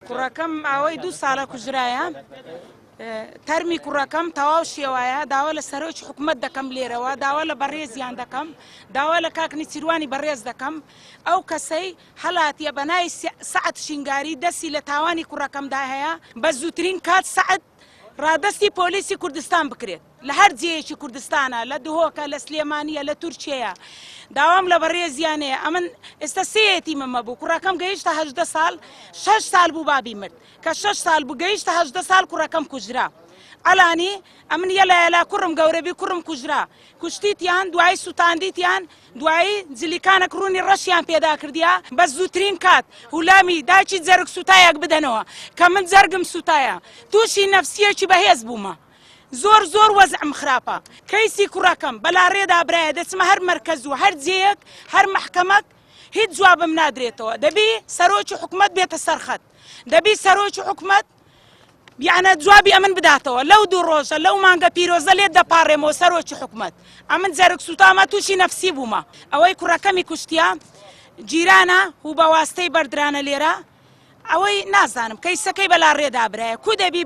كراكم أوي دو سالة كجرايا ترمي كراكم تواوشي ويا داول السروج حكومة دكم ليرة وداول بريز يان دكم داول كاكني تيرواني بريز دكم أو كسي حالات يا بناي سعد شنغاري دسي لتاواني كراكم داهيا بزوترين كات سعد رادستي بوليسي كردستان بكريت لهر جيشي كردستانا لدهوكا لسليمانية لتركيا داوام لبريز يعني أمن استسيتي من مبو كراكم جيش تهجد سال 6 سال بو بابي مرد ك6 سال بو جيش تهجد سال كراكم كجرا علاني أمن يلا كرم قوربي كرم كجرا كشتيتيان دواي سوتانديتيان دواي زلي كان كروني الرشيان بيدا كرديا بس زوترين كات ولامي دايتشي زرق سوتاياك بدنوا كمن زرقم سوتايا توشي نفسية بهيز بوما زور زور وزع مخرافة كيسي كراكم بلا ريدا براد اسمه هر مركزو هر زيك هر محكمك هيد جواب منادريتو دبي سروج حكومت بيت السرخت دبي سروج حكومت يعني جوابي أمن بداته لو دو روجا لو مانجا بيروزا ليد دا باريمو سروج حكومت أمن زرق سوتا ما توشي نفسي بوما أوي كراكمي كشتيا جيرانا وبواسطي بردرانا ليرا أوي نازانم كيسكي بلا ريدا برا كودا بي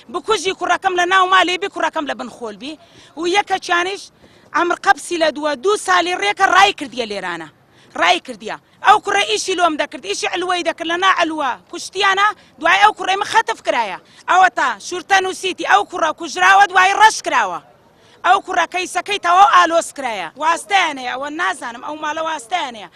بكوجي كراكم لنا ومالي بي كراكم لبنخول بي وياك تشانش عمر قبسي لدوا دو سالي ريك راي كرديا ليرانا راي كرديا او كرا ايشي لوم دكرت ايشي علوي دكر لنا علوا كشتيانا دواي او كرا مخطف كرايا او تا شرطانو سيتي او كرا كجراوا دواي رش كراوا او كرا كيسكي تاو الوس كرايا واستانيا والنازانم او مالا واستانيا